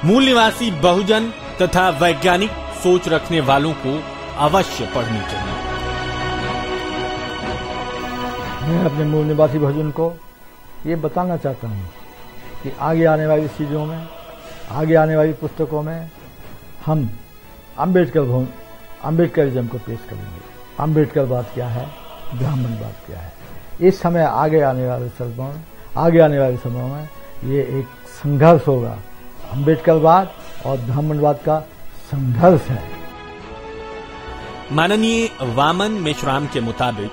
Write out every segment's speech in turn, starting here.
मूल निवासी बहुजन तथा वैज्ञानिक सोच रखने वालों को अवश्य पढ़नी चाहिए। मैं अपने मूल निवासी बहुजन को ये बताना चाहता हूँ कि आगे आने वाली चीजों में, आगे आने वाली पुस्तकों में हम अम्बेडकरिज्म को पेश करेंगे। अम्बेडकरवाद क्या है, ब्राह्मणवाद क्या है। इस समय आगे आने वाले समयों में ये एक संघर्ष होगा। अम्बेडकरवाद और ब्राह्मणवाद का संघर्ष है। माननीय वामन मेश्राम के मुताबिक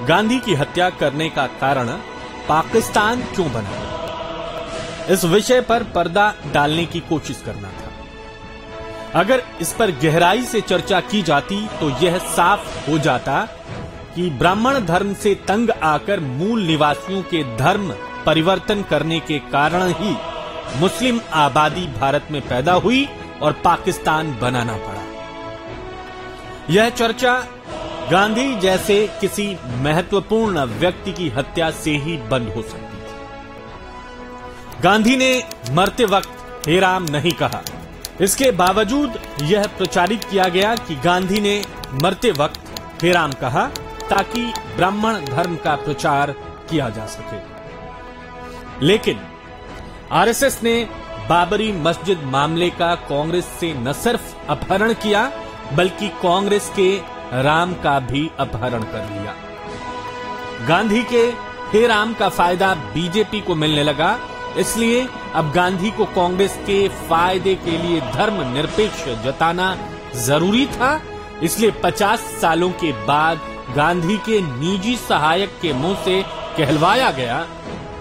गांधी की हत्या करने का कारण पाकिस्तान क्यों बना, इस विषय पर पर्दा डालने की कोशिश करना था। अगर इस पर गहराई से चर्चा की जाती तो यह साफ हो जाता कि ब्राह्मण धर्म से तंग आकर मूल निवासियों के धर्म परिवर्तन करने के कारण ही मुस्लिम आबादी भारत में पैदा हुई और पाकिस्तान बनाना पड़ा। यह चर्चा गांधी जैसे किसी महत्वपूर्ण व्यक्ति की हत्या से ही बंद हो सकती थी। गांधी ने मरते वक्त हे राम नहीं कहा। इसके बावजूद यह प्रचारित किया गया कि गांधी ने मरते वक्त हे राम कहा ताकि ब्राह्मण धर्म का प्रचार किया जा सके। लेकिन आरएसएस ने बाबरी मस्जिद मामले का कांग्रेस से न सिर्फ अपहरण किया बल्कि कांग्रेस के राम का भी अपहरण कर लिया। गांधी के हे राम का फायदा बीजेपी को मिलने लगा, इसलिए अब गांधी को कांग्रेस के फायदे के लिए धर्म निरपेक्ष जताना जरूरी था। इसलिए 50 सालों के बाद गांधी के निजी सहायक के मुंह से कहलवाया गया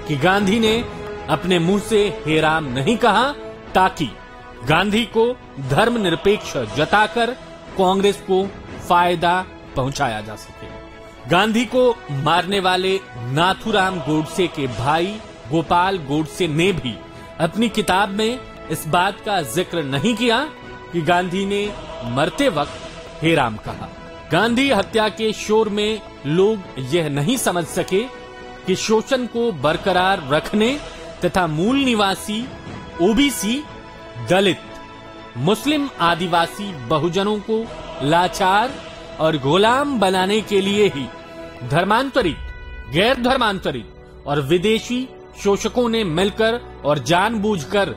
कि गांधी ने अपने मुंह से हे राम नहीं कहा ताकि गांधी को धर्म निरपेक्ष जताकर कांग्रेस को फायदा पहुंचाया जा सके। गांधी को मारने वाले नाथूराम गोडसे के भाई गोपाल गोडसे ने भी अपनी किताब में इस बात का जिक्र नहीं किया कि गांधी ने मरते वक्त हे राम कहा। गांधी हत्या के शोर में लोग यह नहीं समझ सके कि शोषण को बरकरार रखने तथा मूल निवासी, ओबीसी, दलित, मुस्लिम, आदिवासी बहुजनों को लाचार और गुलाम बनाने के लिए ही धर्मांतरित, गैर धर्मांतरित और विदेशी शोषकों ने मिलकर और जानबूझकर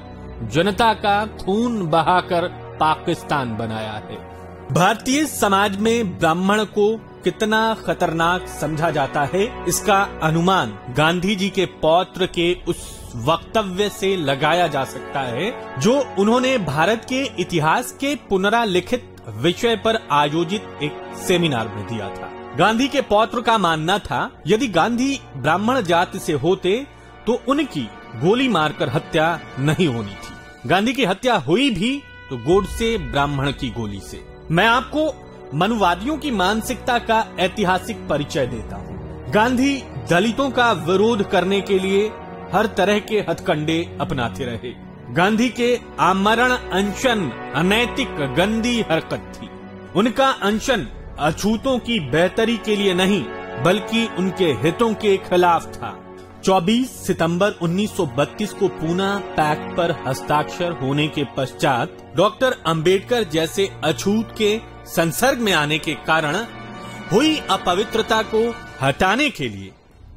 जनता का खून बहाकर पाकिस्तान बनाया है। भारतीय समाज में ब्राह्मण को कितना खतरनाक समझा जाता है, इसका अनुमान गांधी जी के पौत्र के उस वक्तव्य से लगाया जा सकता है जो उन्होंने भारत के इतिहास के पुनरालिखित विषय पर आयोजित एक सेमिनार में दिया था। गांधी के पौत्र का मानना था यदि गांधी ब्राह्मण जाति से होते तो उनकी गोली मारकर हत्या नहीं होनी थी। गांधी की हत्या हुई भी तो गोडसे ब्राह्मण की गोली से। मैं आपको मनुवादियों की मानसिकता का ऐतिहासिक परिचय देता हूँ। गांधी दलितों का विरोध करने के लिए हर तरह के हथकंडे अपनाते रहे। गांधी के आमरण अनशन अनैतिक गंदी हरकत थी। उनका अनशन अछूतों की बेहतरी के लिए नहीं बल्कि उनके हितों के खिलाफ था। 24 सितंबर 1932 को पूना पैक्ट पर हस्ताक्षर होने के पश्चात डॉक्टर अंबेडकर जैसे अछूत के संसर्ग में आने के कारण हुई अपवित्रता को हटाने के लिए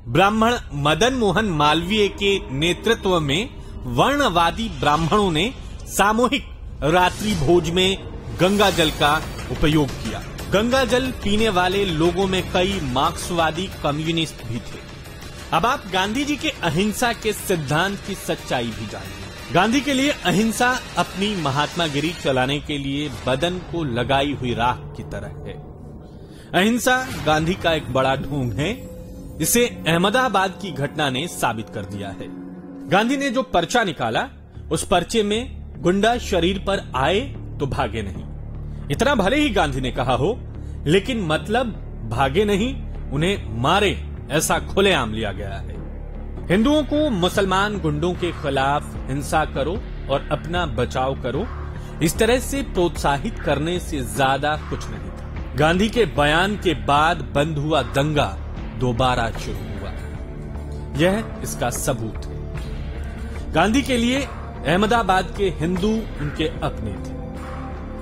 ब्राह्मण मदन मोहन मालवीय के नेतृत्व में वर्णवादी ब्राह्मणों ने सामूहिक रात्रि भोज में गंगा जल का उपयोग किया। गंगा जल पीने वाले लोगों में कई मार्क्सवादी कम्युनिस्ट भी थे। अब आप गांधी जी के अहिंसा के सिद्धांत की सच्चाई भी जानिए। गांधी के लिए अहिंसा अपनी महात्मागिरी चलाने के लिए बदन को लगाई हुई राख की तरह है। अहिंसा गांधी का एक बड़ा ढोंग है। इसे अहमदाबाद की घटना ने साबित कर दिया है। गांधी ने जो पर्चा निकाला उस पर्चे में गुंडा शरीर पर आए तो भागे नहीं। इतना भले ही गांधी ने कहा हो लेकिन मतलब भागे नहीं, उन्हें मारे ऐसा खुलेआम लिया गया है। हिंदुओं को मुसलमान गुंडों के खिलाफ हिंसा करो और अपना बचाव करो, इस तरह से प्रोत्साहित करने से ज्यादा कुछ नहीं था। गांधी के बयान के बाद बंद हुआ दंगा दोबारा शुरू हुआ। यह इसका सबूत है। गांधी के लिए अहमदाबाद के हिंदू उनके अपने थे।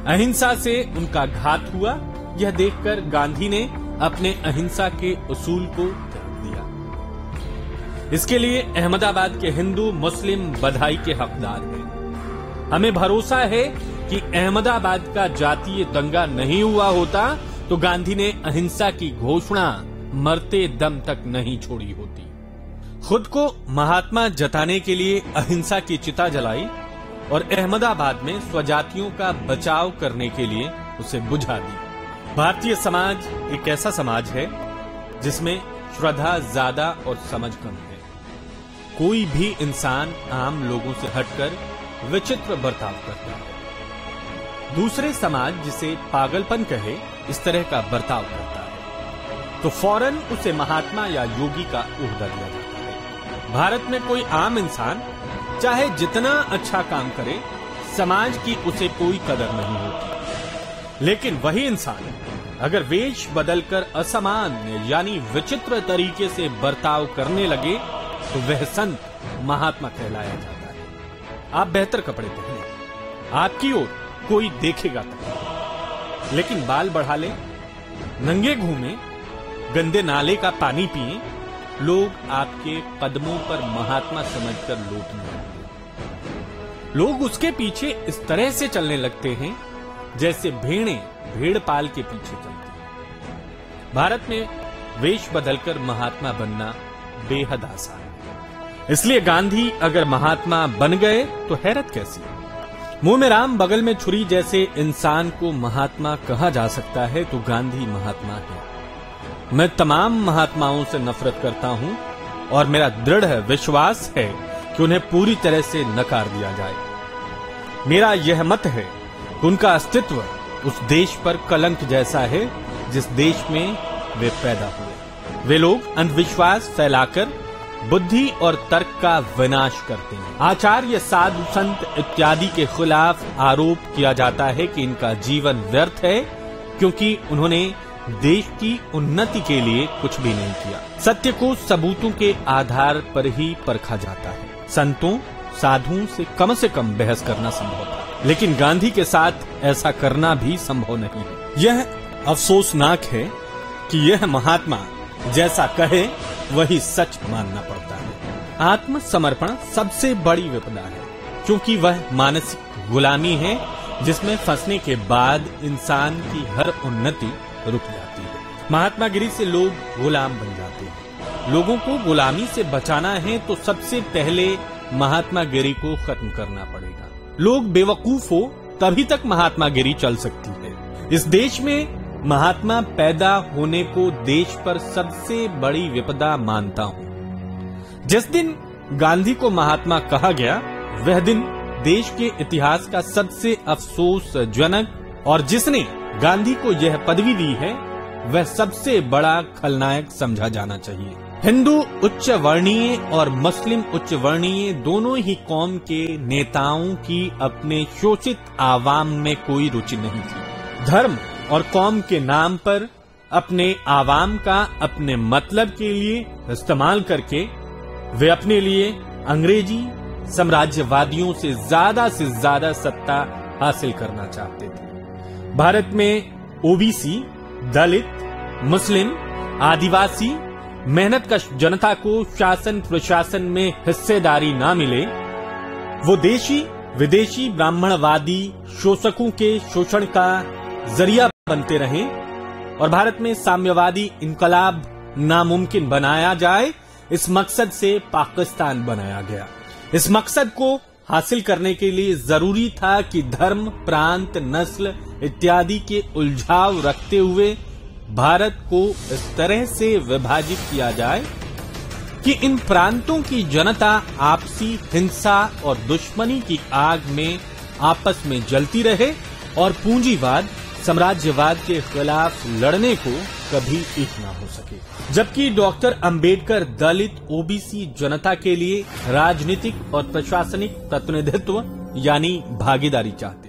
अहिंसा से उनका घात हुआ, यह देखकर गांधी ने अपने अहिंसा के उसूल को त्याग दिया। इसके लिए अहमदाबाद के हिंदू मुस्लिम बधाई के हकदार हैं। हमें भरोसा है कि अहमदाबाद का जातीय दंगा नहीं हुआ होता तो गांधी ने अहिंसा की घोषणा मरते दम तक नहीं छोड़ी होती। खुद को महात्मा जताने के लिए अहिंसा की चिता जलाई और अहमदाबाद में स्वजातियों का बचाव करने के लिए उसे बुझा दी। भारतीय समाज एक ऐसा समाज है जिसमें श्रद्धा ज्यादा और समझ कम है। कोई भी इंसान आम लोगों से हटकर विचित्र बर्ताव करता है। दूसरे समाज जिसे पागलपन कहे इस तरह का बर्ताव करता है तो फौरन उसे महात्मा या योगी का ओहदा दिया जाता है। भारत में कोई आम इंसान चाहे जितना अच्छा काम करे, समाज की उसे कोई कदर नहीं होती। लेकिन वही इंसान अगर वेश बदलकर असामान्य यानी विचित्र तरीके से बर्ताव करने लगे तो वह संत महात्मा कहलाया जाता है। आप बेहतर कपड़े पहने, आपकी ओर कोई देखेगा तक, लेकिन बाल बढ़ा ले, नंगे घूमे, गंदे नाले का पानी पिए, लोग आपके कदमों पर महात्मा समझकर लौटने लगते। लोग उसके पीछे इस तरह से चलने लगते हैं जैसे भेड़ें भेड़ पाल के पीछे चलती हैं। भारत में वेश बदलकर महात्मा बनना बेहद आसान है। इसलिए गांधी अगर महात्मा बन गए तो हैरत कैसी। मुंह में राम बगल में छुरी जैसे इंसान को महात्मा कहा जा सकता है तो गांधी महात्मा है। मैं तमाम महात्माओं से नफरत करता हूं और मेरा दृढ़ विश्वास है कि उन्हें पूरी तरह से नकार दिया जाए। मेरा यह मत है कि उनका अस्तित्व उस देश पर कलंक जैसा है जिस देश में वे पैदा हुए। वे लोग अंधविश्वास फैलाकर बुद्धि और तर्क का विनाश करते हैं। आचार्य, साधु, संत इत्यादि के खिलाफ आरोप किया जाता है कि इनका जीवन व्यर्थ है क्योंकि उन्होंने देश की उन्नति के लिए कुछ भी नहीं किया। सत्य को सबूतों के आधार पर ही परखा जाता है। संतों साधुओं से कम बहस करना संभव था, लेकिन गांधी के साथ ऐसा करना भी संभव नहीं है। यह अफसोसनाक है कि यह महात्मा जैसा कहे वही सच मानना पड़ता है। आत्मसमर्पण सबसे बड़ी विपदा है क्योंकि वह मानसिक गुलामी है जिसमें फंसने के बाद इंसान की हर उन्नति रुक जाती है। महात्मागिरी से लोग गुलाम बन जाते हैं। लोगों को गुलामी से बचाना है तो सबसे पहले महात्मागिरी को खत्म करना पड़ेगा। लोग बेवकूफ हो तभी तक महात्मागिरी चल सकती है। इस देश में महात्मा पैदा होने को देश पर सबसे बड़ी विपदा मानता हूं। जिस दिन गांधी को महात्मा कहा गया वह दिन देश के इतिहास का सबसे अफसोसजनक और जिसने गांधी को यह पदवी दी है वह सबसे बड़ा खलनायक समझा जाना चाहिए। हिंदू उच्च वर्णीय और मुस्लिम उच्च वर्णीय दोनों ही कौम के नेताओं की अपने शोषित आवाम में कोई रुचि नहीं थी। धर्म और कौम के नाम पर अपने आवाम का अपने मतलब के लिए इस्तेमाल करके वे अपने लिए अंग्रेजी साम्राज्यवादियों से ज्यादा सत्ता हासिल करना चाहते थे। भारत में ओबीसी, दलित, मुस्लिम, आदिवासी, मेहनतकश जनता को शासन प्रशासन में हिस्सेदारी ना मिले, वो देशी विदेशी ब्राह्मणवादी शोषकों के शोषण का जरिया बनते रहें और भारत में साम्यवादी इनकलाब नामुमकिन बनाया जाए, इस मकसद से पाकिस्तान बनाया गया। इस मकसद को हासिल करने के लिए जरूरी था कि धर्म, प्रांत, नस्ल इत्यादि के उलझाव रखते हुए भारत को इस तरह से विभाजित किया जाए कि इन प्रांतों की जनता आपसी हिंसा और दुश्मनी की आग में आपस में जलती रहे और पूंजीवाद साम्राज्यवाद के खिलाफ लड़ने को कभी एक ना हो सके। जबकि डॉक्टर अंबेडकर दलित ओबीसी जनता के लिए राजनीतिक और प्रशासनिक प्रतिनिधित्व यानी भागीदारी चाहते